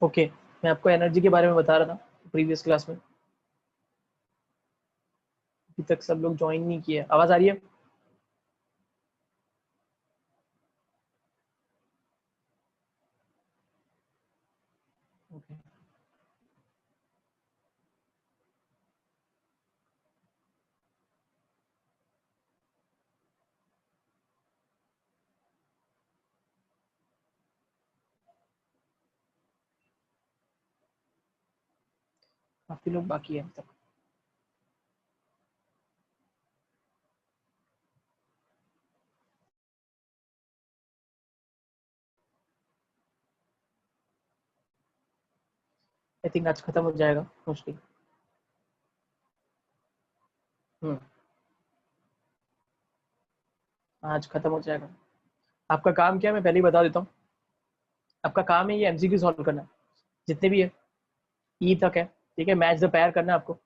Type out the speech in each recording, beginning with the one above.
Okay मैं आपको energy के बारे में बता रहा था प्रीवियस क्लास में। अभी तक सब लोग ज्वाइन नहीं किए। आवाज आ रही है? ओके काफी लोग बाकी है अभी तक। आई थिंक आज खत्म हो जाएगा मोस्टली। आज खत्म हो जाएगा। आपका काम क्या है मैं पहले ही बता देता हूँ। आपका काम है ये एमसीक्यू सॉल्व करना, जितने भी है ई तक है। ठीक है, मैच द पेयर करना है आपको।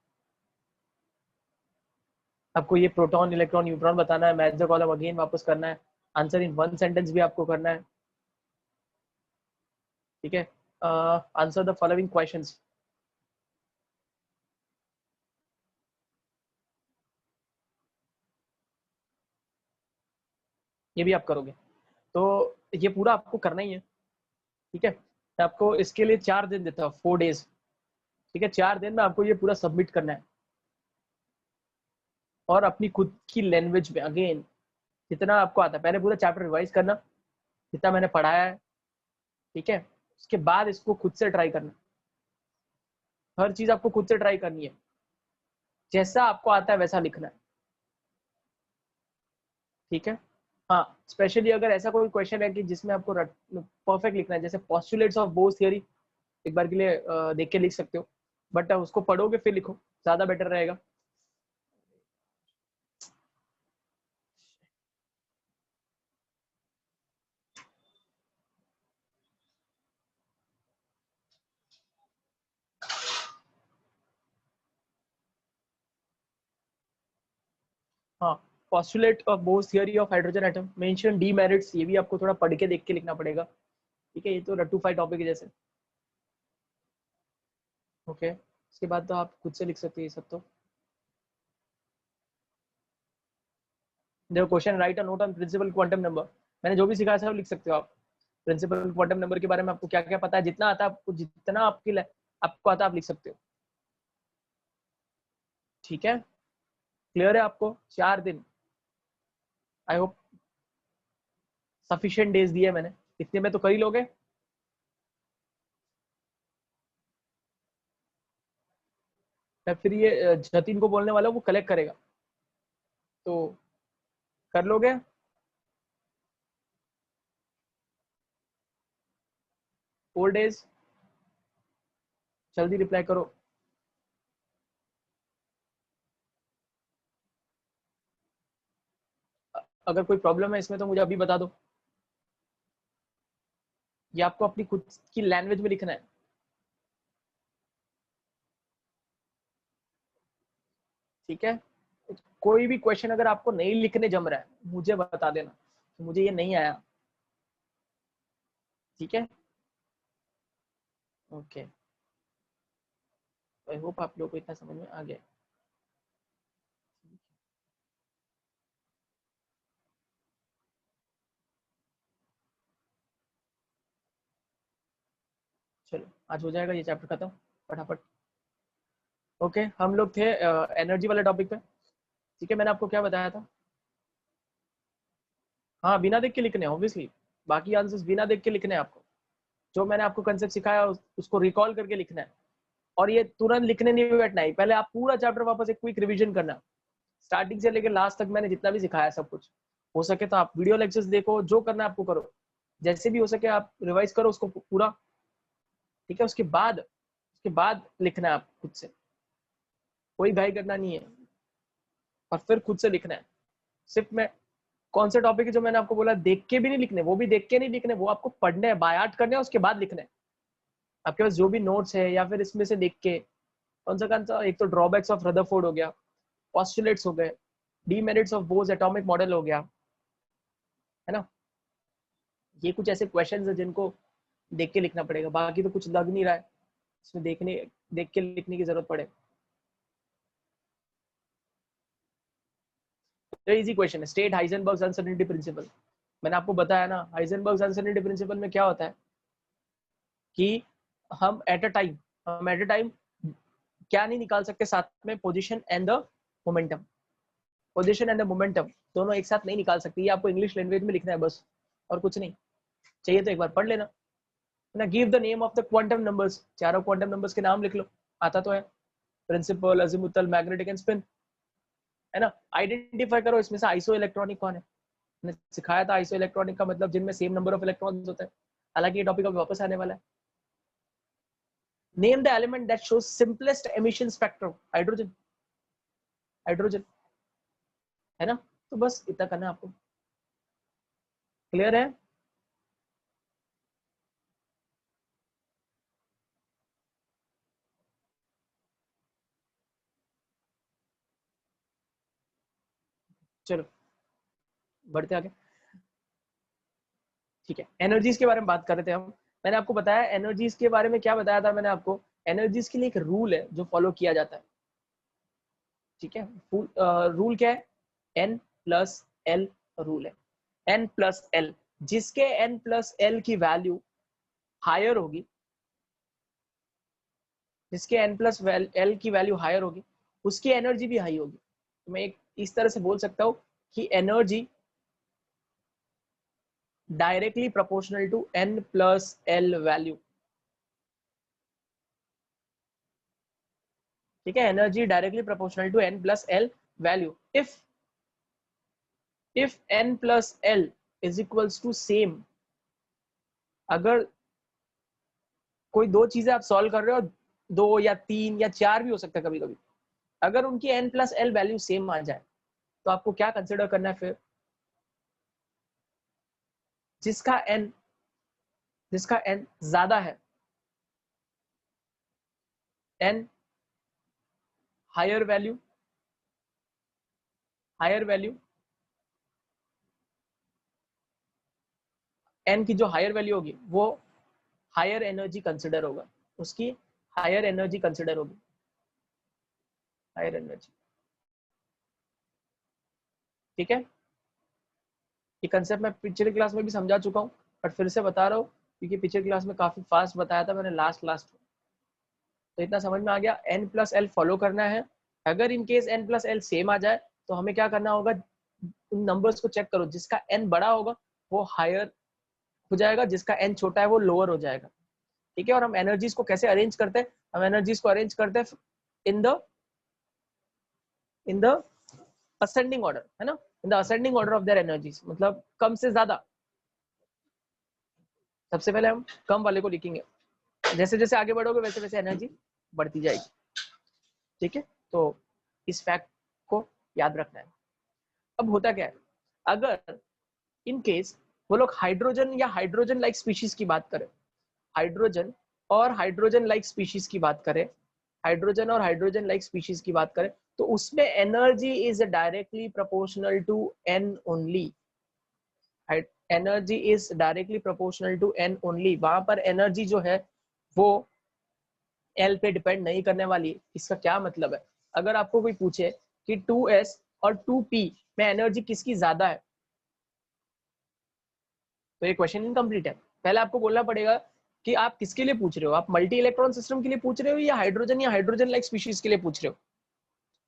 आपको ये प्रोटॉन इलेक्ट्रॉन न्यूट्रॉन बताना है, मैच द कॉलम अगेन वापस करना है, आंसर इन वन सेंटेंस भी आपको करना है। ठीक है, आंसर द फॉलोइंग क्वेश्चंस। ये भी आप करोगे तो ये पूरा आपको करना ही है। ठीक है, मैं आपको इसके लिए 4 दिन देता हूँ, 4 days। ठीक है, 4 दिन में आपको ये पूरा सबमिट करना है और अपनी खुद की लैंग्वेज में अगेन जितना आपको आता है। पहले पूरा चैप्टर रिवाइज करना जितना मैंने पढ़ाया है। ठीक है, उसके बाद इसको खुद से ट्राई करना। हर चीज आपको खुद से ट्राई करनी है, जैसा आपको आता है वैसा लिखना है। ठीक है, हाँ स्पेशली अगर ऐसा कोई क्वेश्चन है कि जिसमें आपको परफेक्ट लिखना है, जैसे पॉस्टुलेट्स ऑफ बोर्स थियरी, एक बार के लिए देख के लिख सकते हो, बट उसको पढ़ोगे फिर लिखो, ज्यादा बेटर रहेगा। हाँ, postulate of bourse theory of hydrogen atom, mention demerits, ये भी आपको थोड़ा पढ़ के देख के लिखना पड़ेगा। ठीक है, ये तो रट्टू टॉपिक है जैसे। ओके, इसके बाद तो आप खुद से लिख सकते हैं ये सब तो। देखो question, write a note on principal quantum number. मैंने जो भी सिखाया सब लिख सकते हो आप। प्रिंसिपल क्वांटम नंबर के बारे में आपको क्या क्या पता है, जितना आता है आपको, जितना आपको आता है आप लिख सकते हो। ठीक है, क्लियर है आपको? 4 दिन, आई होप सफिशिएंट डेज दिए मैंने, इतने में तो कर ही लोगे। मैं फिर ये जतिन को बोलने वाला हूँ, वो कलेक्ट करेगा, तो कर लोगे। फोर डेज, जल्दी रिप्लाई करो। अगर कोई प्रॉब्लम है इसमें तो मुझे अभी बता दो। ये आपको अपनी खुद की लैंग्वेज में लिखना है। ठीक है, कोई भी क्वेश्चन अगर आपको नहीं लिखने जम रहा है मुझे बता देना, तो मुझे ये नहीं आया। ठीक है, ओके, आई होप आप लोगों को इतना समझ में आ गया। चलो आज हो जाएगा ये चैप्टर खत्म फटाफट। ओके, हम लोग थे एनर्जी वाले टॉपिक पे। ठीक है, मैंने आपको क्या बताया था? हाँ, बिना देख के लिखने हैं ऑब्वियसली, बाकी आंसर्स बिना देख के लिखने हैं आपको। जो मैंने आपको कंसेप्ट सिखाया उसको रिकॉल करके लिखना है, और ये तुरंत लिखने नहीं बैठना है, पहले आप पूरा चैप्टर वापस एक क्विक रिवीजन करना, स्टार्टिंग से लेकर लास्ट तक मैंने जितना भी सिखाया सब कुछ। हो सके तो आप वीडियो लेक्चर्स देखो, जो करना है आपको करो, जैसे भी हो सके आप रिवाइज करो उसको पूरा, ठीक है। उसके बाद लिखना है आप खुद से, कोई घाई करना नहीं है, और फिर खुद से लिखना है। सिर्फ मैं कौन से टॉपिक है जो मैंने आपको बोला देख के भी नहीं लिखने, वो भी देख के नहीं लिखने, वो आपको पढ़ने हैं, बाय हार्ट करने हैं, उसके बाद लिखने हैं। आपके पास जो भी नोट्स है या फिर इसमें से देख के कौन सा, एक तो ड्रॉबैक्स ऑफ रदरफोर्ड हो गया, पॉस्टुलेट्स हो गए, demerits of Bhoj atomic model हो गया, है ना। ये कुछ ऐसे क्वेश्चंस है जिनको देख के लिखना पड़ेगा, बाकी तो कुछ लग नहीं रहा है इसमें देख के लिखने की जरूरत पड़े। तो इजी क्वेश्चन है, स्टेट हाइजेनबर्ग्स अनसर्टेनिटी प्रिंसिपल। मैंने आपको बताया ना, हाइजेनबर्ग्स अनसर्टेनिटी प्रिंसिपल में क्या होता है कि हम एट अ टाइम क्या नहीं निकाल सकते साथ में, position and the momentum. Position and the momentum दोनों एक साथ नहीं निकाल सकते, ये आपको इंग्लिश लैंग्वेज में लिखना है बस, और कुछ नहीं चाहिए तो एक बार पढ़ लेना ना। Give the name of the quantum numbers, चारों क्वांटम नंबर्स के नाम लिख लो, आता तो है, principal, azimuthal, magnetic and spin, है ना। आइडेंटिफाई करो इसमें से आइसो इलेक्ट्रॉनिक कौन है, मैंने सिखाया था आइसो इलेक्ट्रॉनिक का मतलब जिनमें सेम नंबर ऑफ इलेक्ट्रॉन्स होते हैं, हालांकि ये टॉपिक अभी वापस आने वाला है। Name the element that shows simplest emission spectrum, hydrogen, है ना। तो बस इतना करना है आपको, क्लियर है। चलो बढ़ते आगे, ठीक है। एनर्जीज के बारे में बात कर रहे थे हम, मैंने आपको बताया एनर्जीज के बारे में, क्या बताया था मैंने आपको, एनर्जीज के लिए एक रूल है जो फॉलो किया जाता है, ठीक है। रूल क्या है, एन प्लस एल रूल है, एन प्लस एल, जिसके एन प्लस एल की वैल्यू हायर होगी, जिसके एन प्लस एल की वैल्यू हायर होगी उसकी एनर्जी भी हाई होगी। तो मैं एक इस तरह से बोल सकता हूं कि energy directly proportional to n plus l value, ठीक है। Energy directly proportional to n plus l value if n plus l is equals to same. अगर कोई दो चीजें आप सॉल्व कर रहे हो, दो या तीन या चार भी हो सकता है कभी कभी, अगर उनकी n plus l value same आ जाए तो आपको क्या कंसिडर करना है फिर, जिसका एन ज्यादा है, एन हायर वैल्यू एन की जो हायर वैल्यू होगी वो हायर एनर्जी कंसिडर होगा, उसकी हायर एनर्जी कंसिडर होगी, हायर एनर्जी, ठीक है। ये कंसेप्ट मैं पिछले क्लास में भी समझा चुका हूँ, बट फिर से बता रहा हूँ क्योंकि पिछले क्लास में काफी फास्ट बताया था मैंने लास्ट, तो इतना समझ में आ गया। एन प्लस एल फॉलो करना है, अगर in case n plus l same आ जाए तो हमें क्या करना होगा, उन नंबर्स को चेक करो, जिसका एन बड़ा होगा वो हायर हो जाएगा, जिसका एन छोटा है वो लोअर हो जाएगा, ठीक है। और हम एनर्जीज को कैसे अरेंज करते हैं, हम एनर्जीज को अरेंज करते हैं इन द असेंडिंग ऑर्डर, है ना, in the ascending order of their energies, मतलब कम से ज्यादा। सबसे पहले हम कम वाले को लिखेंगे, जैसे जैसे आगे बढ़ोगे वैसे वैसे एनर्जी बढ़ती जाएगी, ठीक है। तो इस फैक्ट को याद रखना है। अब होता क्या है, अगर इन केस वो लोग हाइड्रोजन या हाइड्रोजन लाइक स्पीशीज की बात करें, हाइड्रोजन और हाइड्रोजन लाइक स्पीशीज की बात करें, हाइड्रोजन और हाइड्रोजन लाइक स्पीशीज की बात करें, तो उसमें energy is directly proportional to n only, energy is directly proportional to n only, वहां पर एनर्जी जो है वो एल पे डिपेंड नहीं करने वाली। इसका क्या मतलब है, अगर आपको कोई पूछे कि 2s और 2p में एनर्जी किसकी ज्यादा है, तो ये क्वेश्चन इनकम्प्लीट है। पहले आपको बोलना पड़ेगा कि आप किसके लिए पूछ रहे हो, आप मल्टी इलेक्ट्रॉन सिस्टम के लिए पूछ रहे हो या हाइड्रोजन लाइक स्पीशीज के लिए पूछ रहे हो,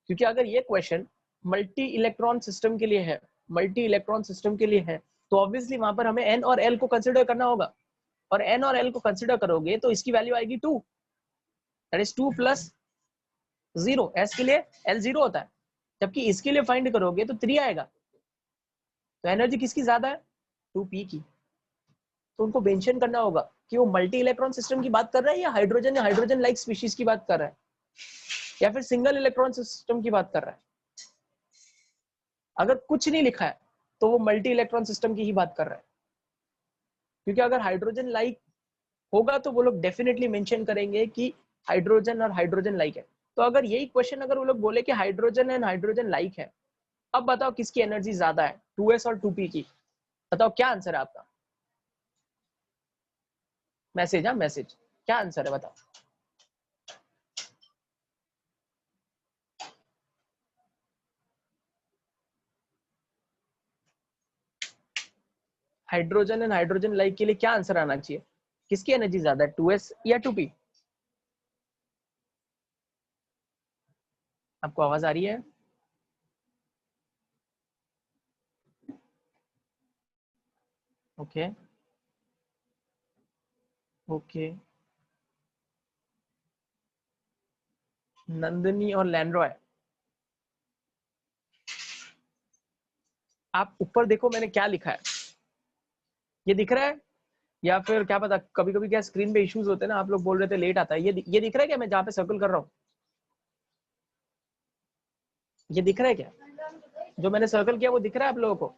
क्योंकि अगर ये क्वेश्चन मल्टी इलेक्ट्रॉन सिस्टम के लिए है, मल्टी इलेक्ट्रॉन सिस्टम के लिए है, तो ऑब्वियसली वहां पर हमें एन और एल को कंसिडर करना होगा, और एन और एल को कंसिडर करोगे तो इसकी वैल्यू आएगी 2, दैट इज 2 प्लस 0, एस के लिए एल 0 होता है, जबकि इसके लिए फाइंड करोगे तो 3 आएगा। तो एनर्जी किसकी ज्यादा है? 2p की। तो उनको मेंशन करना होगा कि वो मल्टी इलेक्ट्रॉन सिस्टम की बात कर रहा है या हाइड्रोजन लाइक स्पीशीज की बात कर रहा है, या फिर सिंगल इलेक्ट्रॉन सिस्टम की बात कर रहा है। अगर कुछ नहीं लिखा है तो वो मल्टी इलेक्ट्रॉन सिस्टम की ही बात कर रहा है, क्योंकि अगर हाइड्रोजन लाइक होगा तो वो लोग डेफिनेटली मेंशन करेंगे कि हाइड्रोजन और हाइड्रोजन लाइक है। तो अगर यही क्वेश्चन अगर वो लोग बोले कि हाइड्रोजन एंड हाइड्रोजन लाइक है, अब बताओ किसकी एनर्जी ज्यादा है, 2s और 2p की? बताओ क्या आंसर है आपका? मैसेज, हाँ मैसेज, क्या आंसर है बताओ? हाइड्रोजन एंड हाइड्रोजन लाइक के लिए क्या आंसर आना चाहिए? किसकी एनर्जी ज्यादा है, 2s या 2p? आपको आवाज आ रही है? ओके ओके, नंदिनी और लैंड्रॉय, आप ऊपर देखो मैंने क्या लिखा है, ये दिख रहा है? या फिर क्या पता, कभी कभी क्या स्क्रीन पे इश्यूज होते हैं ना, आप लोग बोल रहे थे लेट आता है, ये दिख रहा है क्या, मैं जहाँ पे सर्कल कर रहा हूँ? ये दिख रहा है क्या, जो मैंने सर्कल किया वो दिख रहा है आप लोगों को?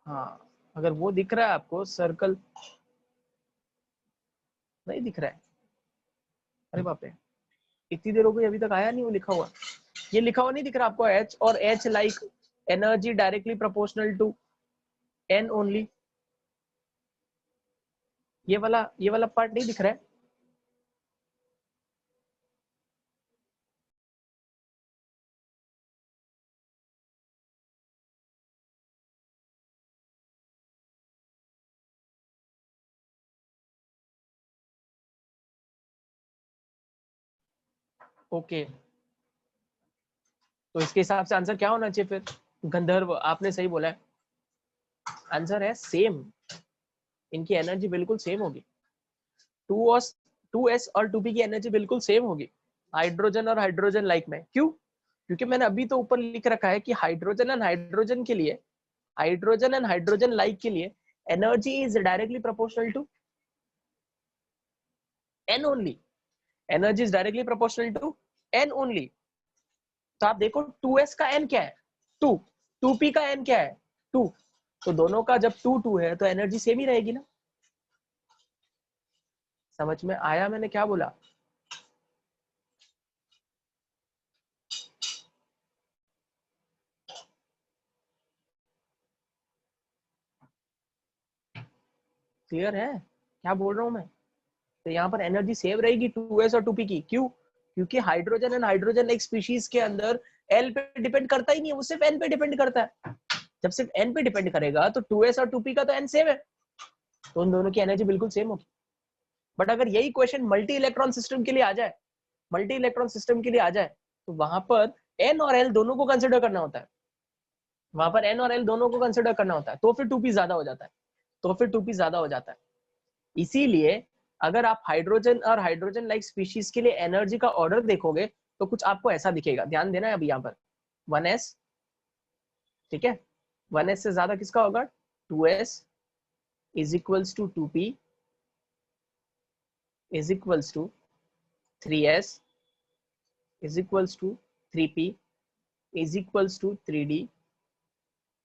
हाँ, अगर वो दिख रहा है आपको सर्कल, नहीं दिख रहा है? अरे बाप रे, इतनी देर हो गई अभी तक आया नहीं वो लिखा हुआ। ये लिखा हुआ नहीं दिख रहा आपको, एच और H like energy directly proportional to n only, ये वाला पार्ट नहीं दिख रहा है? ओके, तो इसके हिसाब से आंसर क्या होना चाहिए फिर? गंधर्व, आपने सही बोला है, आंसर है सेम, इनकी एनर्जी बिल्कुल सेम होगी। 2s और 2p की एनर्जी बिल्कुल सेम होगी हाइड्रोजन और हाइड्रोजन लाइक में। क्यों? क्योंकि मैंने अभी तो ऊपर लिख रखा है कि हाइड्रोजन एंड हाइड्रोजन लाइक के लिए energy is directly proportional to n only, energy is directly proportional to n only. तो आप देखो 2s का n क्या है, 2, 2p का n क्या है, 2, तो दोनों का जब 2 2 है तो एनर्जी सेम ही रहेगी ना। समझ में आया मैंने क्या बोला? क्लियर है क्या बोल रहा हूं मैं? तो यहाँ पर एनर्जी सेव रहेगी 2s और 2p की। क्यों? क्योंकि हाइड्रोजन एंड हाइड्रोजन एक स्पीशीज के अंदर एल पे डिपेंड करता ही नहीं है, वो सिर्फ एन पे डिपेंड करता है। जब सिर्फ एन पे डिपेंड करेगा तो 2s और 2p का तो एन सेम है, तो उन दोनों की एनर्जी बिल्कुल सेम होगी। बट अगर यही क्वेश्चन मल्टी इलेक्ट्रॉन सिस्टम के लिए आ जाए, मल्टी इलेक्ट्रॉन सिस्टम के लिए आ जाए, तो वहां पर एन और एल दोनों को कंसिडर करना होता है, वहां पर एन और एल दोनों को कंसिडर करना होता है, तो फिर 2p ज्यादा हो जाता है, तो फिर 2p ज्यादा हो जाता है। इसीलिए अगर आप हाइड्रोजन और हाइड्रोजन लाइक स्पीशीज के लिए एनर्जी का ऑर्डर देखोगे तो कुछ आपको ऐसा दिखेगा, ध्यान देना है अभी यहाँ पर 1s, ठीक है, 1s से ज्यादा किसका होगा, 2s is equals to 2p is equals to 3s is equals to 3p is equals to 3d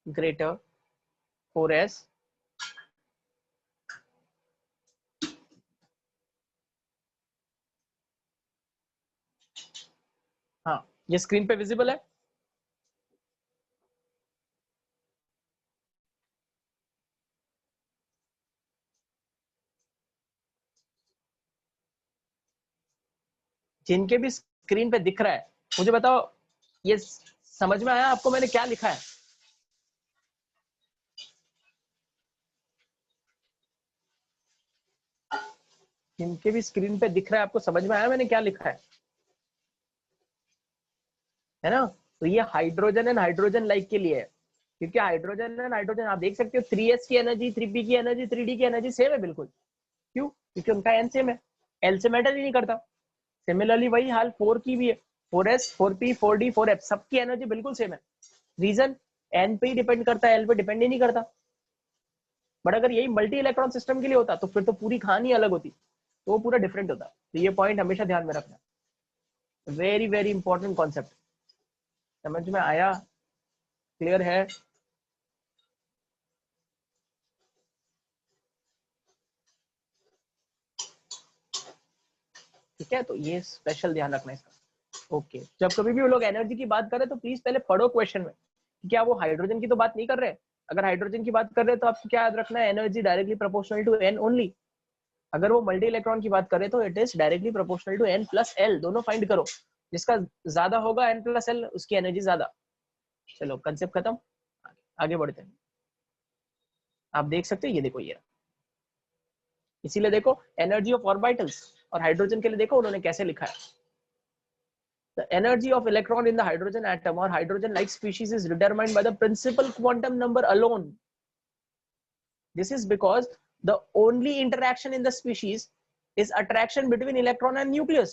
greater 4s। हाँ, ये स्क्रीन पे विजिबल है? जिनके भी स्क्रीन पे दिख रहा है मुझे बताओ, ये समझ में आया आपको मैंने क्या लिखा है? जिनके भी स्क्रीन पे दिख रहा है, आपको समझ में आया मैंने क्या लिखा है ना? तो ये हाइड्रोजन एंड हाइड्रोजन लाइक के लिए है, क्योंकि हाइड्रोजन एंड हाइड्रोजन आप देख सकते हो 3s की एनर्जी, 3p की एनर्जी, 3d की एनर्जी सेम है बिल्कुल। क्यों? क्योंकि उनका एन सेम है, एल से मैटर ही नहीं करता। सिमिलरली वही हाल 4 की भी है, 4s 4p 4d 4f सबकी एनर्जी बिल्कुल सेम है। रीजन एन पे ही डिपेंड करता है, एल पे डिपेंड ही नहीं करता। बट अगर यही मल्टी इलेक्ट्रॉन सिस्टम के लिए होता तो फिर तो पूरी कहानी अलग होती, तो वो पूरा डिफरेंट होता। तो ये पॉइंट हमेशा ध्यान में रखना, वेरी वेरी इंपॉर्टेंट कॉन्सेप्ट। समझ में आया? क्लियर है? ठीक है, तो ये स्पेशल ध्यान रखना इसका। ओके, जब कभी भी वो लोग एनर्जी की बात करें तो प्लीज पहले पढ़ो क्वेश्चन में, क्या वो हाइड्रोजन की तो बात नहीं कर रहे। अगर हाइड्रोजन की बात कर रहे हैं तो आपको क्या याद रखना है, energy directly proportional to n only. अगर वो मल्टी इलेक्ट्रॉन की बात करें तो it is directly proportional to n plus l, दोनों फाइंड करो, जिसका ज्यादा होगा एन प्लस एल उसकी एनर्जी ज्यादा। चलो कंसेप्ट खत्म, आगे बढ़ते हैं। आप देख सकते हैं, ये देखो ये, इसीलिए देखो एनर्जी ऑफ ऑर्बिटल्स, और हाइड्रोजन के लिए देखो उन्होंने कैसे लिखा है। The energy of electron in the hydrogen atom or hydrogen-like species is determined by the principal quantum number alone. This is because the only interaction in the species is attraction between electron and nucleus.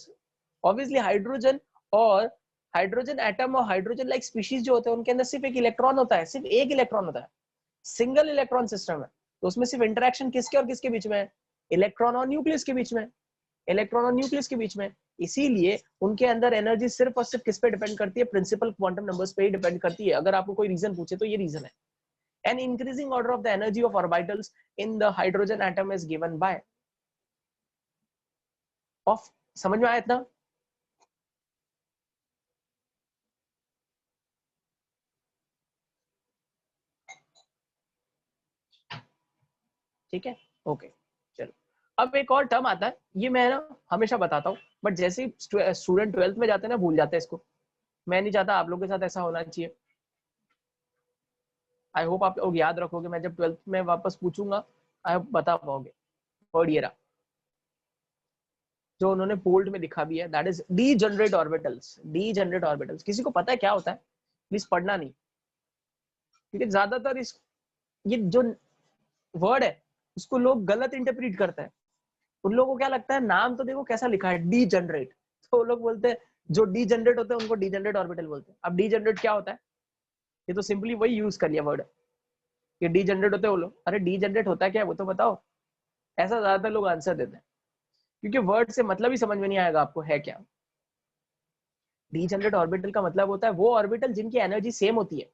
Obviously, hydrogen और hydrogen atom और hydrogen like species जो होते हैं उनके अंदर सिर्फ एक electron होता है, सिर्फ एक इलेक्ट्रॉन होता है, सिंगल इलेक्ट्रॉन सिस्टम है। तो उसमें सिर्फ इंटरेक्शन किसके और किसके बीच में है, इलेक्ट्रॉन और न्यूक्लियस के बीच में, इलेक्ट्रॉन और न्यूक्लियस के बीच में। इसीलिए उनके अंदर एनर्जी सिर्फ और सिर्फ किस पे डिपेंड करती है, प्रिंसिपल क्वांटम नंबर्स पे ही डिपेंड करती है। अगर आपको कोई रीजन पूछे तो ये रीजन है। An increasing order of the energy of orbitals in the hydrogen atom is given by of. समझ में आया इतना? ठीक है, ओके। चलो, अब एक और टर्म आता है, ये मैं ना हमेशा बताता हूँ, बट जैसे स्टूडेंट 12th में जाते हैं ना भूल जाते हैं इसको। मैं नहीं चाहता आप लोगों के साथ ऐसा होना चाहिए। आई होप आप लोग याद रखोगे, मैं जब 12th में वापस पूछूंगा आई होप बता पाओगे। वर्ड ये रहा, जो उन्होंने बोल्ड में लिखा भी है, that is degenerate orbitals. Degenerate orbitals किसी को पता है क्या होता है? प्लीज पढ़ना नहीं, क्योंकि ज्यादातर इस ये जो वर्ड है उसको लोग गलत इंटरप्रीट करते हैं। उन लोगों को क्या लगता है, नाम तो देखो कैसा लिखा है, डीजनरेट, तो वो लोग बोलते हैं जो डीजनरेट होते हैं उनको डीजनरेट ऑर्बिटल बोलते हैं। अब डीजनरेट क्या होता है? ये तो सिंपली वही यूज कर लिया वर्ड, ये डीजनरेट होते हैं वो लोग। अरे डीजनरेट होता है क्या, वो तो बताओ। ऐसा ज्यादातर लोग आंसर देते हैं, क्योंकि वर्ड से मतलब ही समझ में नहीं आएगा आपको है क्या। डीजनरेट ऑर्बिटल का मतलब होता है वो ऑर्बिटल जिनकी एनर्जी सेम होती है,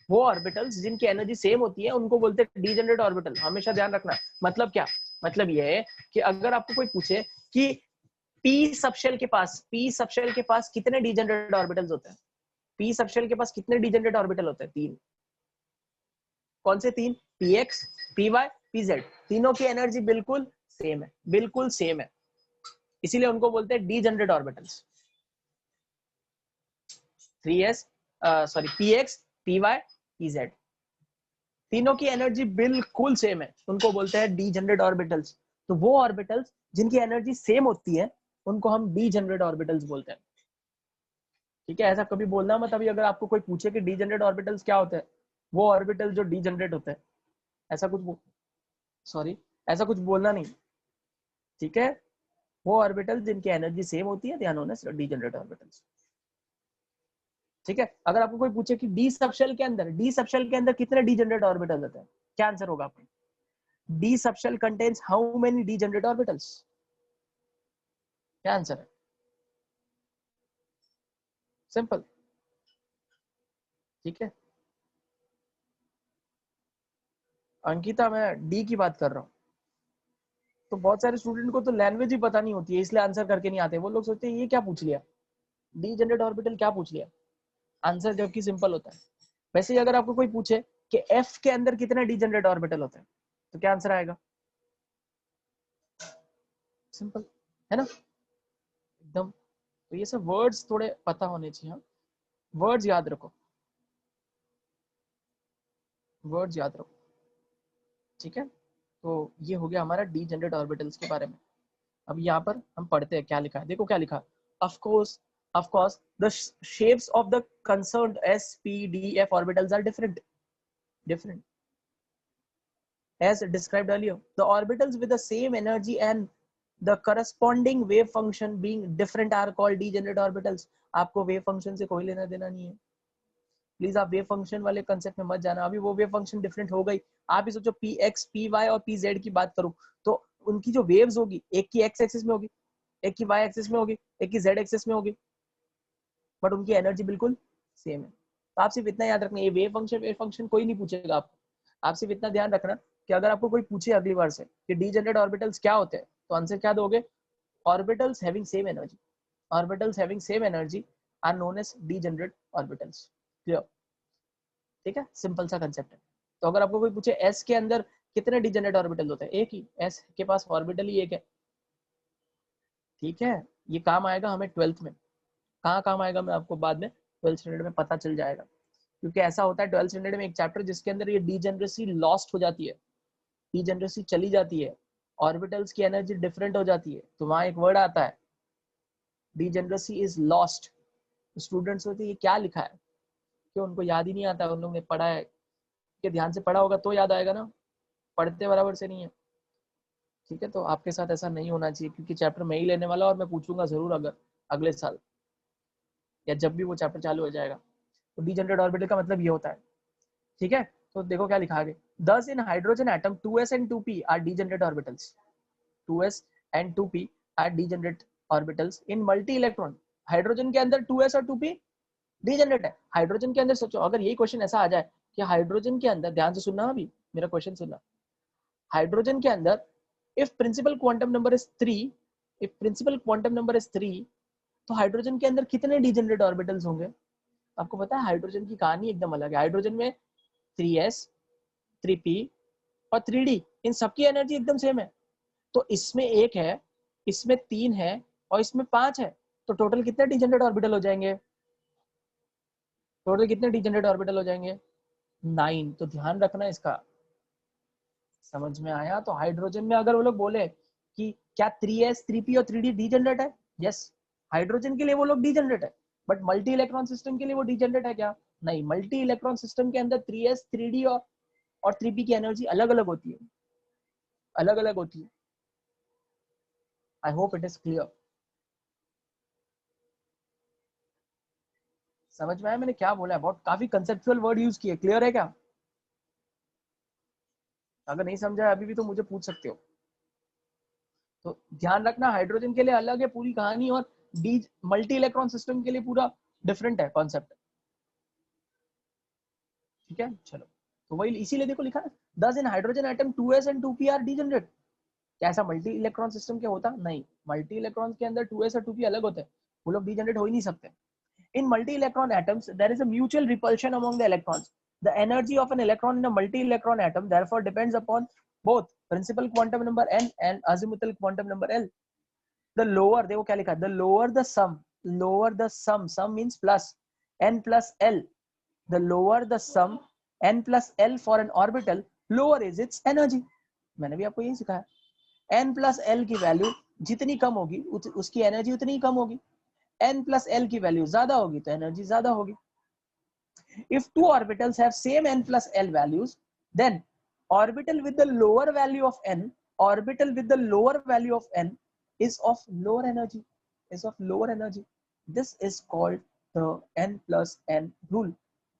वो ऑर्बिटल्स जिनकी एनर्जी सेम होती है उनको बोलते हैं डीजनरेट ऑर्बिटल। हमेशा ध्यान रखना। मतलब क्या? मतलब ये है कि अगर आपको कोई पूछे कि पी सबशेल के पास, पी सबशेल के पास कितने डीजनरेट ऑर्बिटल्स होते हैं, पी सबशेल के पास कितने डीजनरेट ऑर्बिटल होते हैं? 3। कौन से 3? P x, p y, p z. तीनों की एनर्जी बिल्कुल सेम है, बिल्कुल सेम है, इसीलिए उनको बोलते हैं degenerate orbitals. 3s sorry p x, p y, p z, तीनों की एनर्जी बिल्कुल सेम है, उनको बोलते हैं डीजनरेट ऑर्बिटल्स। तो वो ऑर्बिटल्स जिनकी एनर्जी सेम होती है उनको हम डीजनरेट ऑर्बिटल्स बोलते हैं। ठीक है, ऐसा कभी बोलना मत अभी अगर आपको कोई पूछे कि डीजनरेट ऑर्बिटल्स क्या होते हैं, वो ऑर्बिटल जो डीजनरेट होते हैं, ऐसा कुछ सॉरी ऐसा कुछ बोलना नहीं। ठीक है, वो ऑर्बिटल जिनकी एनर्जी सेम होती है, ध्यान होना, डीजनरेट ऑर्बिटल्स। ठीक है, अगर आपको कोई पूछे कि डी सबशेल के अंदर, डी सबशेल के अंदर कितने डीजनरेट ऑर्बिटल होते हैं, क्या आंसर होगा आपका? D subshell contains how many degenerate orbitals? क्या आंसर है? सिंपल। ठीक है, अंकिता मैं डी की बात कर रहा हूँ। तो बहुत सारे स्टूडेंट को तो लैंग्वेज ही पता नहीं होती है, इसलिए आंसर करके नहीं आते। वो लोग सोचते हैं ये क्या पूछ लिया, डी जनरेट ऑर्बिटल क्या पूछ लिया, आंसर जबकि सिंपल होता है। वैसे ही अगर आपको कोई पूछे कि एफ के अंदर कितने डी जनरेट ऑर्बिटल होते हैं, तो क्या आंसर आएगा? सिंपल है ना, एकदम। तो ये सब वर्ड्स थोड़े पता होने चाहिए। हाँ, वर्ड्स याद रखो, वर्ड्स याद रखो। ठीक है, तो ये हो गया हमारा डी जनरेट ऑर्बिटल्स के बारे में। अब यहाँ पर हम पढ़ते हैं क्या लिखा है, देखो क्या लिखा, of course the shapes of the concerned s p d f orbitals are different as described earlier. The orbitals with the same energy and the corresponding wave function being different are called degenerate orbitals. आपको wave function से कोई लेना देना नहीं है, please आप wave function वाले concept में मत जाना, अभी वो वेव फंक्शन डिफरेंट हो गई। आप ही सोचो पी एक्स पी वाई और पी जेड की बात करूं तो उनकी जो वेव्स होगी, एक की एक्स एक्सिस में होगी, एक की वाई एक्सिस में होगी, एक की जेड एक्सिस में होगी, बट उनकी एनर्जी बिल्कुल सेम है। तो आप सिर्फ इतना याद रखना, ये वेव फंक्शन कोई नहीं पूछेगा आपको, आप सिर्फ इतना ध्यान रखना कि अगर आपको कोई पूछे अगली बार से कि डीजेनरेट ऑर्बिटल्स क्या होते हैं, तो आंसर क्या दोगे, orbitals having same energy, orbitals having same energy are known as degenerate orbitals. Clear? ठीक है, सिंपल सा कंसेप्ट है। तो अगर आपको कोई पूछे एस के अंदर कितने डिजेनरेट ऑर्बिटल होते हैं, एक ही, एस के पास ऑर्बिटल ही एक है। ठीक है, ये काम आएगा हमें 12th में, कहाँ काम आएगा मैं आपको बाद में 12th स्टैंडर्ड में पता चल जाएगा, क्योंकि ऐसा होता है 12th स्टैंडर्ड में एक चैप्टर जिसके अंदर ये डीजेनरेसी लॉस्ट हो जाती है, डीजेनरेसी चली जाती है, ऑर्बिटल्स की एनर्जी डिफरेंट हो जाती है, तो वहां एक वर्ड आता है डीजेनरेसी इज लॉस्ट। स्टूडेंट्स होते ये क्या लिखा है, क्यों उनको याद ही नहीं आता, उन लोगों ने पढ़ा है कि ध्यान से पढ़ा होगा तो याद आएगा ना, पढ़ते बराबर से नहीं है। ठीक है, तो आपके साथ ऐसा नहीं होना चाहिए, क्योंकि चैप्टर मैं ही लेने वाला और मैं पूछूंगा जरूर अगर अगले साल या जब भी वो चैप्टर चालू हो जाएगा। तो डीजेनरेट ऑर्बिटल का मतलब ये होता है। ठीक है, तो देखो क्या लिखा आगे, thus in hydrogen atom 2s and 2p are degenerate orbitals, 2s and 2p are degenerate orbitals in multi electron. Hydrogen के अंदर 2s और 2p डीजेनरेट है। हाइड्रोजन के अंदर सोचो, अगर यही क्वेश्चन ऐसा आ जाए कि हाइड्रोजन के अंदर, ध्यान से सुनना अभी मेरा क्वेश्चन सुनना, हाइड्रोजन के अंदर if principal quantum number is 3, if principal quantum number is 3, तो हाइड्रोजन के अंदर कितने डीजेनरेट ऑर्बिटल्स होंगे? आपको पता है हाइड्रोजन की कहानी एकदम अलग है। हाइड्रोजन में 3s 3p और 3d, इन सबकी एनर्जी एकदम सेम है। तो इसमें एक है, इसमें 3 है और इसमें 5 है, तो टोटल कितने डीजेनरेट ऑर्बिटल हो जाएंगे? टोटल कितने डीजेनरेट ऑर्बिटल हो जाएंगे? 9। तो ध्यान रखना इसका, समझ में आया? तो हाइड्रोजन में अगर वो लोग बोले कि क्या 3s 3p और 3d डीजेनरेट है, यस, हाइड्रोजन के लिए वो लोग डीजेनरेट है, बट मल्टी इलेक्ट्रॉन सिस्टम के लिए वो डीजेनरेट है क्या? नहीं, मल्टी इलेक्ट्रॉन सिस्टम के अंदर 3s 3d और 3p की एनर्जी अलग अलग होती है, अलग अलग होती है। I hope it is clear. समझ में आया मैंने क्या बोला है? बहुत काफी कंसेप्चुअल वर्ड यूज किए, क्लियर है क्या? अगर नहीं समझा अभी भी तो मुझे पूछ सकते हो। तो ध्यान रखना, हाइड्रोजन के लिए अलग है पूरी कहानी, और डी मल्टी इलेक्ट्रॉन सिस्टम के लिए पूरा डिफरेंट है कॉन्सेप्ट। ठीक है, चलो, तो वही इसीलिए देखो लिखा है 10 in hydrogen atom 2s and 2p are degenerate. क्या ऐसा मल्टी इलेक्ट्रॉन सिस्टम के होता? नहीं, मल्टी इलेक्ट्रॉन के अंदर 2s और 2p अलग होते हैं, वो लोग डीजेनरेट हो ही नहीं सकते। In multi-electron atoms, there is a mutual repulsion among the electrons. The energy of an electron in a multi-electron atom therefore depends upon both principal quantum number n and azimuthal quantum number l. The lower, देखो क्या लिखा है, the lower the sum means plus, n plus l. The lower the sum, n plus l for an orbital, lower is its energy. मैंने भी आपको यही सिखाया, n plus l की वैल्यू जितनी कम होगी उसकी एनर्जी उतनी ही कम होगी, n plus l की वैल्यू ज्यादा होगी तो एनर्जी ज्यादा होगी। If two orbitals have same n plus l values, then orbital with the lower value of n, orbital with the lower value of n is of lower energy, is of lower energy. This is called the n plus n rule.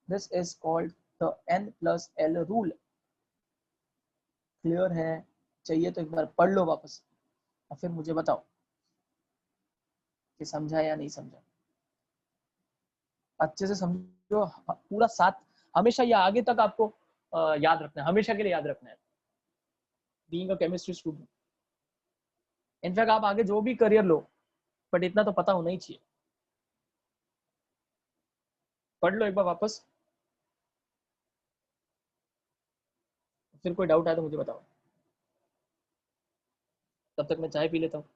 This is called the n plus l rule. Clear है? चाहिए तो एक बार पढ़ लो वापस और फिर मुझे बताओ कि समझा या नहीं समझा। अच्छे से समझो, पूरा साथ हमेशा या आगे तक आपको याद रखना है, हमेशा के लिए याद रखना है, being a chemistry student. In fact आप आगे जो भी करियर लो, बट इतना तो पता होना ही चाहिए। पढ़ लो एक बार वापस, फिर कोई डाउट आए तो मुझे बताओ, तब तक मैं चाय पी लेता हूँ।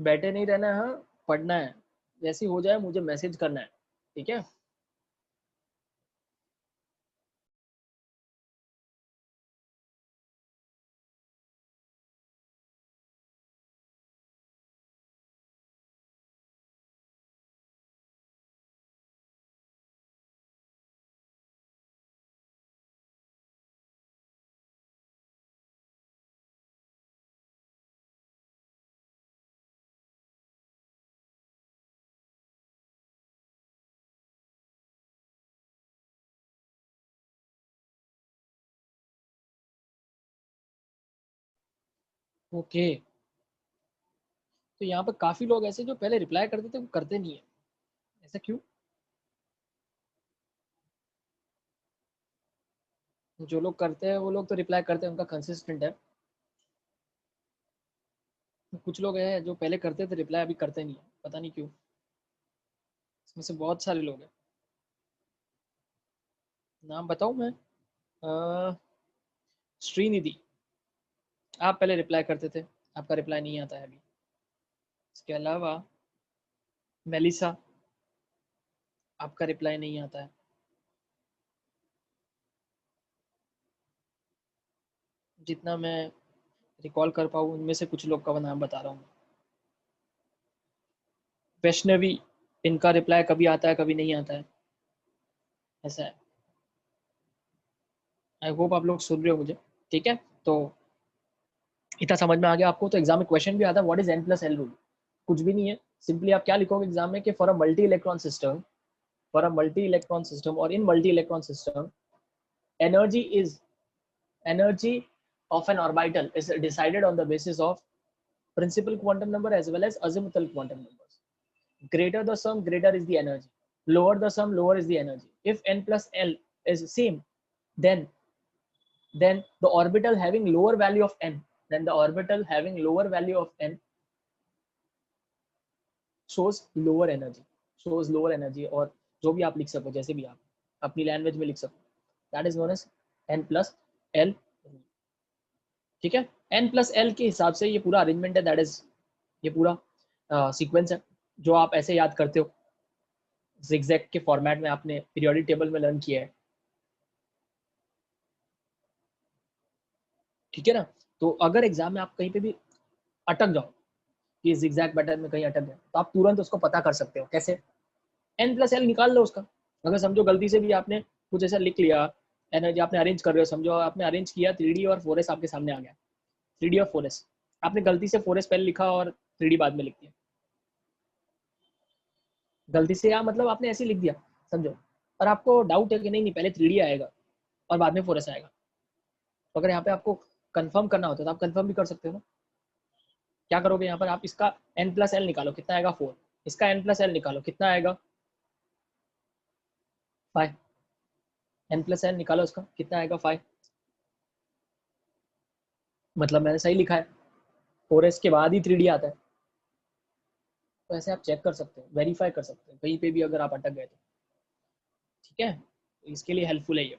बैठे नहीं रहना है, हाँ पढ़ना है, जैसे हो जाए मुझे मैसेज करना है, ठीक है। ओके, तो यहाँ पर काफी लोग ऐसे जो पहले रिप्लाई करते थे वो करते नहीं है, ऐसा क्यों? जो लोग करते हैं वो लोग तो रिप्लाई करते हैं, उनका कंसिस्टेंट है। कुछ लोग हैं जो पहले करते थे रिप्लाई, अभी करते नहीं है, पता नहीं क्यों। इसमें से बहुत सारे लोग हैं। नाम बताऊं मैं? श्रीनिधि, आप पहले रिप्लाई करते थे, आपका रिप्लाई नहीं आता है अभी। इसके अलावा मेलिसा, आपका रिप्लाई नहीं आता है। जितना मैं रिकॉल कर पाऊँ उनमें से कुछ लोग का नाम बता रहा हूँ। वैष्णवी, इनका रिप्लाई कभी आता है कभी नहीं आता है, ऐसा है। आई होप आप लोग सुन रहे हो मुझे, ठीक है। तो इतना समझ में आ गया आपको। तो एग्जाम में क्वेश्चन भी आता है, what is an plus L rule? कुछ भी नहीं है, सिंपली आप क्या लिखोगे एग्जाम में कि for a multi electron system, for a multi electron system और in multi electron system energy is energy of an orbital is decided on the basis of principal quantum number as well as azimuthal quantum numbers. Greater the sum, greater is the energy. Lower the sum, lower is the energy. If n plus l is same, then the orbital having lower value of n, then the orbital having lower value of n shows lower energy, shows lower energy। और जो भी आप लिख सको, जैसे भी आप अपनी लैंग्वेज में लिख सको, that is known as n plus l। ठीक है, n प्लस एल के हिसाब से ये पूरा अरेंजमेंट है, दैट इज ये पूरा सीक्वेंस है जो आप ऐसे याद करते हो, जिगजैग के फॉर्मेट में आपने पीरियोडिक टेबल में लर्न किया है, ठीक है ना। तो अगर एग्जाम में आप कहीं पे भी अटक जाओ कि जिगजैग पैटर्न में कहीं अटक गए, तो आप तुरंत उसको पता कर सकते हो कैसे, n प्लस एल निकाल लो उसका। अगर समझो गलती से भी आपने कुछ ऐसा लिख लिया, एनर्जी आपने अरेंज कर रहे हो, समझो आपने अरेंज किया 3D और 4S आपके सामने आ गया, 3D और 4S, आपने गलती से 4S पहले लिखा और 3D बाद में लिख दिया, गलती से, या मतलब आपने ऐसे लिख दिया समझो, और आपको डाउट है कि नहीं नहीं पहले 3D आएगा और बाद में 4S आएगा, तो अगर यहाँ पे आपको कंफर्म करना होता है तो आप कंफर्म भी कर सकते हो ना। क्या करोगे यहाँ पर, आप इसका n प्लस एल निकालो, कितना आएगा 4, इसका n प्लस एल निकालो, कितना आएगा 5, n प्लस एल निकालो, इसका कितना आएगा 5, मतलब मैंने सही लिखा है, 4S के बाद ही 3D आता है। तो ऐसे आप चेक कर सकते हो, वेरीफाई कर सकते हो कहीं पे भी अगर आप अटक गए तो, ठीक है। तो इसके लिए हेल्पफुल है ये।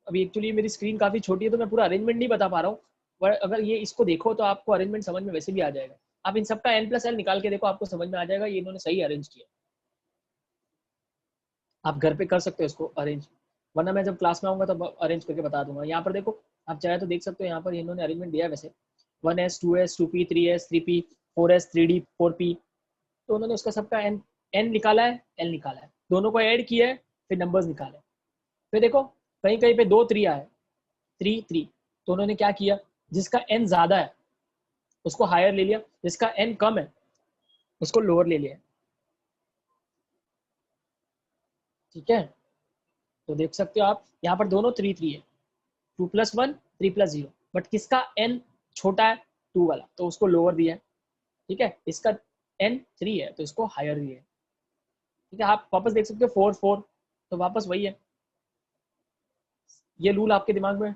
अभी एक्चुअली मेरी स्क्रीन काफी छोटी है तो मैं पूरा अरेंजमेंट नहीं बता पा रहा हूँ, पर अगर ये इसको देखो तो आपको अरेंजमेंट समझ में वैसे भी आ जाएगा। आप इन सबका n प्लस एल निकाल के देखो, आपको समझ में आ जाएगा ये इन्होंने सही अरेंज किया। आप घर पे कर सकते हो इसको अरेंज, वरना मैं जब क्लास में आऊंगा तब अरेंज करके बता दूंगा। यहाँ पर देखो, आप चाहे तो देख सकते हो, यहाँ पर इन्होंने अरेंजमेंट दिया है वैसे, 1S 2S 2P 3S 3P 4S 3D 4P, तो उन्होंने उसका सबका एन एन निकाला है, एल निकाला है, दोनों को ऐड किया है, फिर नंबर्स निकाले। फिर देखो कहीं कहीं पे 2 3 आए, 3 3, तो उन्होंने क्या किया, जिसका एन ज्यादा है उसको हायर ले लिया, जिसका एन कम है उसको लोअर ले लिया, ठीक है। तो देख सकते हो आप यहाँ पर दोनों 3 3 है, 2+1 3+0, बट किसका एन छोटा है, 2 वाला, तो उसको लोअर दिया है, ठीक है। इसका एन 3 है तो इसको हायर दिया है, ठीक है। आप वापस देख सकते हो 4 4, तो वापस वही है, ये रूल आपके दिमाग में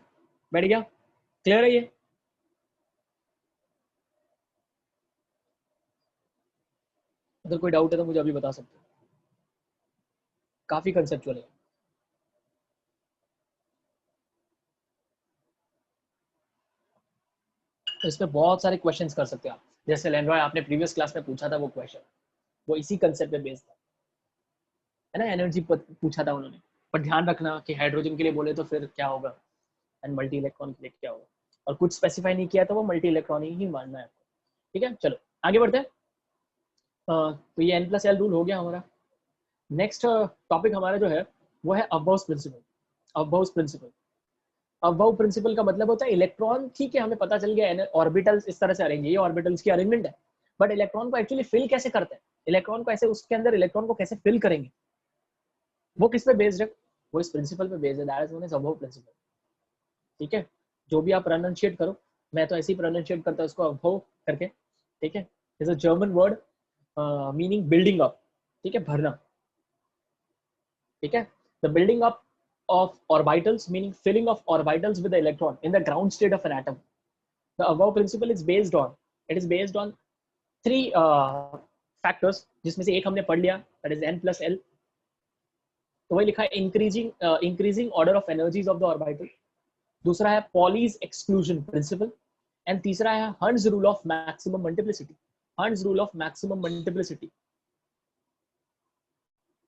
बैठ गया, क्लियर है ये? अगर कोई डाउट है तो मुझे अभी बता सकते हो, काफी कंसेप्चुअल है। तो इसमें बहुत सारे क्वेश्चंस कर सकते हो आप, जैसे लेंड्रॉय आपने प्रीवियस क्लास में पूछा था वो क्वेश्चन, वो इसी कंसेप्ट पे बेस्ड था, है ना, एनर्जी पूछा था उन्होंने। पर ध्यान रखना कि हाइड्रोजन के लिए बोले तो फिर क्या होगा एंड मल्टी इलेक्ट्रॉन के लिए क्या होगा, और कुछ स्पेसिफाई नहीं किया तो वो मल्टी इलेक्ट्रॉन ही मानना है आपको। ठीक है, चलो आगे बढ़ते हैं। तो ये n+l रूल हो गया हमारा। नेक्स्ट टॉपिक हमारा जो है वो है अबवर्स प्रिंसिपल। अबवर्स प्रिंसिपल, अबव प्रिंसिपल का मतलब होता है इलेक्ट्रॉन, ठीक है हमें पता चल गया ऑर्बिटल्स इस तरह से अरेंज है, ये ऑर्बिटल्स की अरेंजमेंट है, बट इलेक्ट्रॉन को एक्चुअली फिल कैसे करते हैं, इलेक्ट्रॉन को ऐसे उसके अंदर इलेक्ट्रॉन को कैसे फिल करेंगे, वो किस पे बेस्ड है, वो इस प्रिंसिपल पे बेस्ड है, that is known as Aufbau principle. ठीक है, जो भी आप प्रोनाउंशिएट करो, मैं तो ऐसे ही प्रोनाउंशिएट करता हूँ इसको अबव करके। ठीक है, is a German word meaning building up, ठीक है, भरना। ठीक है, the building up of orbitals, meaning filling of orbitals with the electron in the ground state of an atom. The above principle is based on, it is based on three factors, जिसमें से एक हमने पढ़ लिया, that is n+l, तो वही लिखा है increasing order of energies of the orbital, दूसरा है पॉलीज एक्सक्लूजन प्रिंसिपल, एंड तीसरा है hertz rule of maximum multiplicity. Hertz rule of maximum multiplicity,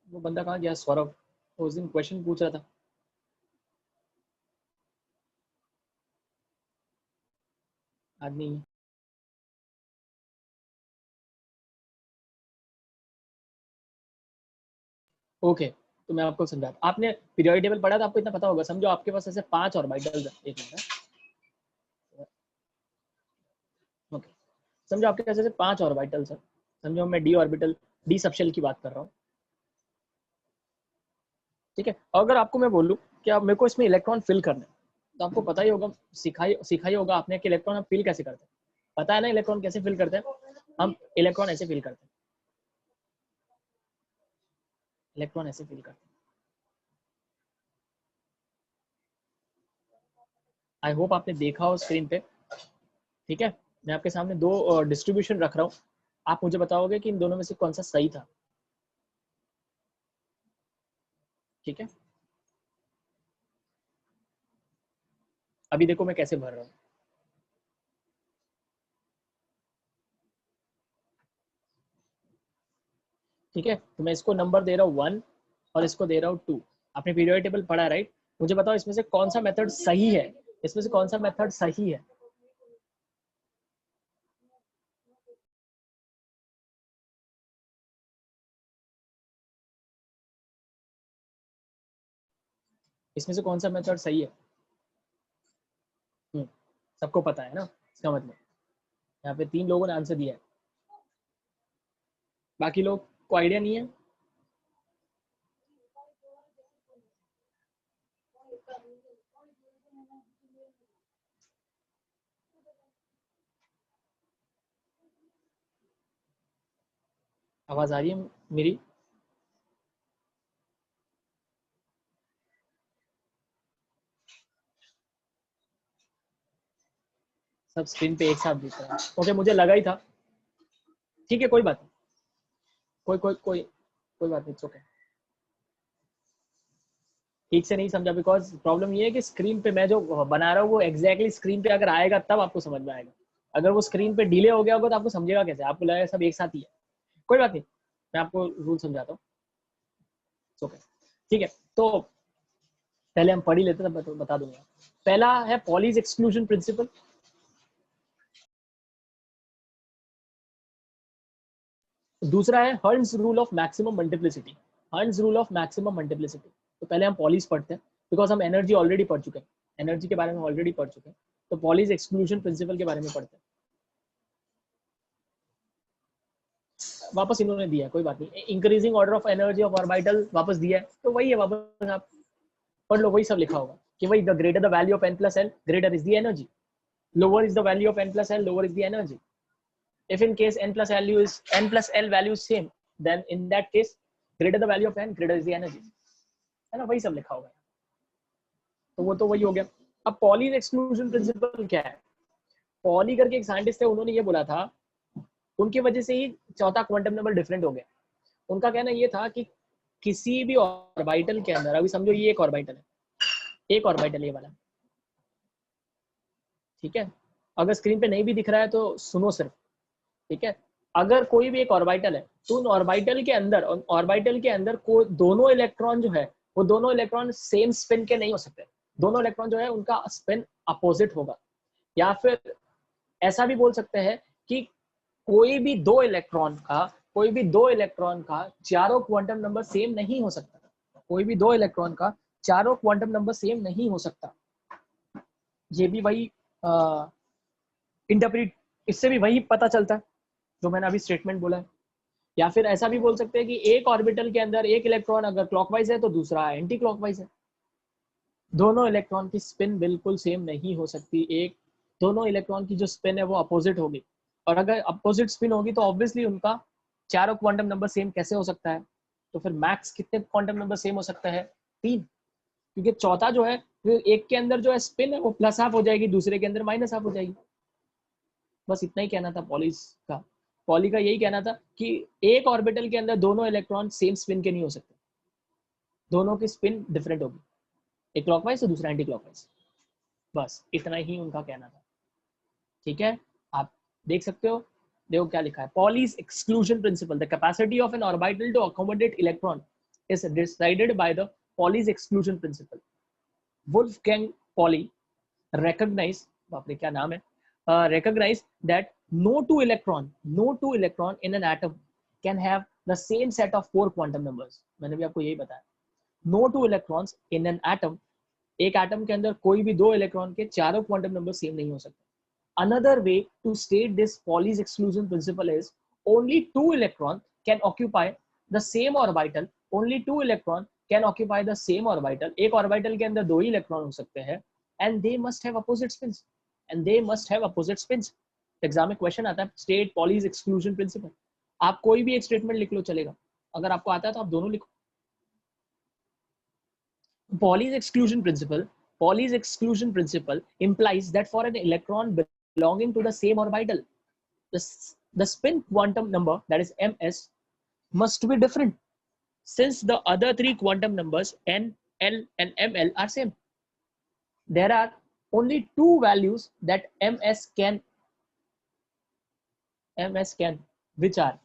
वो बंदा कहाँ गया, सौरभ, उस दिन क्वेश्चन पूछ रहा था। आदमी ओके, तो मैं आपको समझाता, आपने पीरियोडिक टेबल पढ़ा था, आपको इतना पता होगा, समझो आपके पास ऐसे 5 ऑर्बिटल्स हैं, एक मिनट, ओके, समझो आपके पास ऐसे 5 ऑर्बिटल्स हैं, समझो मैं डी ऑर्बिटल, डी सबशेल की बात कर रहा हूँ। ठीक है, अगर आपको मैं बोलूँ कि आप मेरे को इसमें इलेक्ट्रॉन फिल करना है, तो आपको पता ही होगा, सिखाई होगा आपने कि इलेक्ट्रॉन हम फिल कैसे करते हैं, पता है ना इलेक्ट्रॉन कैसे फिल करते हैं, हम इलेक्ट्रॉन ऐसे फिल करते हैं, इलेक्ट्रॉन ऐसे फिल करते हैं। आई होप आपने देखा हो स्क्रीन पे। ठीक है, मैं आपके सामने दो डिस्ट्रीब्यूशन रख रहा हूँ, आप मुझे बताओगे कि इन दोनों में से कौन सा सही था। ठीक है, अभी देखो मैं कैसे भर रहा हूँ। ठीक है, तो मैं इसको नंबर दे रहा हूँ 1 और इसको दे रहा हूँ 2। आपने पीरियोडिक टेबल पढ़ा है राइट, मुझे बताओ इसमें से कौन सा मेथड सही है, इसमें से कौन सा मेथड सही है। इसमें से कौन सा मेथड सही है। सबको पता है ना, इसका मतलब यहाँ पे 3 लोगों ने आंसर दिया है, बाकी लोग को आइडिया नहीं है। आवाज आ रही है मेरी, सब स्क्रीन पे एक साथ दिख रहा है, ओके मुझे लगा ही था। ठीक है, कोई बात नहीं, कोई कोई कोई कोई बात नहीं, ओके। ठीक से नहीं समझा, बिकॉज प्रॉब्लम ये है कि स्क्रीन पे मैं जो बना रहा हूँ वो एग्जैक्टली स्क्रीन पे अगर आएगा तब आपको समझ में आएगा, अगर वो स्क्रीन पे डिले हो गया होगा तो आपको समझेगा कैसे, आपको लगेगा सब एक साथ ही है। कोई बात नहीं, मैं आपको रूल समझाता हूँ, ओके। ठीक है, तो पहले हम पढ़ ही लेते हैं, बता दूंगा। पहला है पॉलीज एक्सक्लूजन प्रिंसिपल, दूसरा है hertz rule of maximum multiplicity. Hertz rule of maximum multiplicity, तो पहले हम पॉलीज पढ़ते हैं, बिकॉज हम एनर्जी ऑलरेडी पढ़ चुके हैं, एनर्जी के बारे में ऑलरेडी पढ़ चुके हैं, तो पॉलीज एक्सक्लूजन प्रिंसिपल के बारे में पढ़ते हैं। वापस इन्होंने दिया है, कोई बात नहीं, increasing order of energy of orbital वापस दिया है, तो वही है, वापस आप पढ़ लो, वही सब लिखा होगा कि वही the greater the value of n+l greater is the energy, lower is the value of n+l, lower is the energy. If in case n+l value is same, then in that case greater the value of n, greater is the energy, है ना, वही सब लिखा होगा, तो वो तो वही हो गया। अब पॉलीज एक्सक्लूजन प्रिंसिपल क्या है, पॉली करके एक साइंटिस्ट है, उन्होंने ये बोला था, उनकी वजह से ही चौथा क्वांटम नंबर डिफरेंट हो गया। उनका कहना ये था कि किसी भी ऑर्बिटल के अंदर, अभी समझो ये एक ऑर्बिटल है, एक ऑर्बिटल ये वाला, ठीक है, अगर स्क्रीन पे नहीं भी दिख रहा है तो सुनो सिर्फ, ठीक है। अगर कोई भी एक ऑर्बिटल है तो उन ऑर्बिटल के अंदर को दोनों इलेक्ट्रॉन जो है वो दोनों इलेक्ट्रॉन सेम स्पिन के नहीं हो सकते, दोनों इलेक्ट्रॉन जो है उनका स्पिन अपोजिट होगा। या फिर ऐसा भी बोल सकते हैं कि कोई भी दो इलेक्ट्रॉन का चारों क्वांटम नंबर सेम नहीं हो सकता, कोई भी दो इलेक्ट्रॉन का चारों क्वांटम नंबर सेम नहीं हो सकता। ये भी वही इंटरप्रेट, इससे भी वही पता चलता है जो मैंने अभी स्टेटमेंट बोला है। या फिर ऐसा भी बोल सकते हैं कि एक ऑर्बिटल के अंदर एक इलेक्ट्रॉन अगर क्लॉकवाइज है तो दूसरा एंटी क्लॉकवाइज है, दोनों इलेक्ट्रॉन की स्पिन बिल्कुल सेम नहीं हो सकती, एक दोनों इलेक्ट्रॉन की जो स्पिन है वो अपोजिट होगी, और अगर अपोजिट स्पिन होगी तो ऑब्वियसली उनका चारों क्वांटम नंबर सेम कैसे हो सकता है। तो फिर मैक्स कितने क्वांटम नंबर सेम हो सकता है, 3, क्योंकि चौथा जो है एक के अंदर जो है स्पिन है वो प्लस हाफ हो जाएगी, दूसरे के अंदर माइनस हाफ हो जाएगी। बस इतना ही कहना था पॉली का यही कहना था कि एक ऑर्बिटल के अंदर दोनों इलेक्ट्रॉन सेम स्पिन के नहीं हो सकते, दोनों की स्पिन डिफरेंट होगी, एक क्लॉकवाइज तो दूसरा एंटी क्लॉकवाइज। बस इतना ही उनका कहना था, ठीक है। आप देख सकते हो, देखो क्या लिखा है, Pauli's exclusion principle, the capacity of an orbital to accommodate electron is decided by the Pauli's exclusion principle. Wolfgang Pauli recognize, बाप रे क्या नाम है, recognize that no two electron in an atom can have the same set of 4 quantum numbers। मैंने भी आपको यही बताया, no two electrons in an atom, एक एटम के अंदर कोई भी दो इलेक्ट्रॉन के चारों क्वांटम नंबर सेम नहीं हो सकते। Another way to state this Pauli's exclusion principle is only two electrons can occupy the same orbital, only two electron can occupy the same orbital, एक ऑर्बिटल के अंदर दो ही इलेक्ट्रॉन हो सकते हैं, and they must have opposite spins, exam में question आता है स्टेट पॉलीज एक्सक्लूजन प्रिंसिपल, आप कोई भी एक स्टेटमेंट लिख लो चलेगा, अगर आपको आता है तो आप दोनों लिखो। Pauli's exclusion principle implies that for an electron belonging to the same orbital, the spin quantum number, that is ms, must be different since the other three quantum numbers n, l and ml are same. There are only two values that ms can, which are,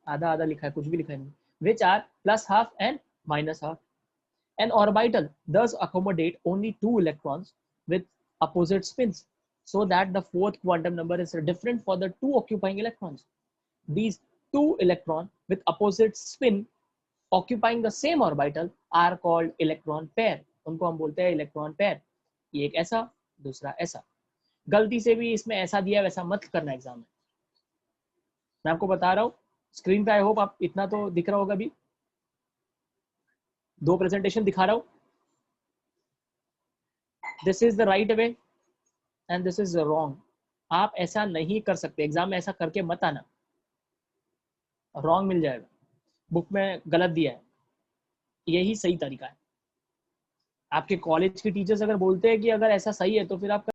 आधा लिखा है, कुछ भी लिखा है नहीं, which are plus half and minus half. An orbital thus accommodate only two electrons with opposite spins, so that the fourth quantum number is different for the two occupying electrons. These two electrons with opposite spin occupying the same orbital are called electron pair. उनको हम बोलते हैं electron pair, ये एक ऐसा दूसरा ऐसा। गलती से भी इसमें ऐसा दिया वैसा मत करना एग्जाम में, मैं आपको बता रहा हूँ। स्क्रीन पे आई होप आप इतना तो दिख रहा होगा, अभी दो प्रेजेंटेशन दिखा रहा हूं, this is the right way and this is wrong. आप ऐसा नहीं कर सकते, एग्जाम में ऐसा करके मत आना, रॉन्ग मिल जाएगा, बुक में गलत दिया है, यही सही तरीका है। आपके कॉलेज के टीचर्स अगर बोलते हैं कि अगर ऐसा सही है तो फिर आप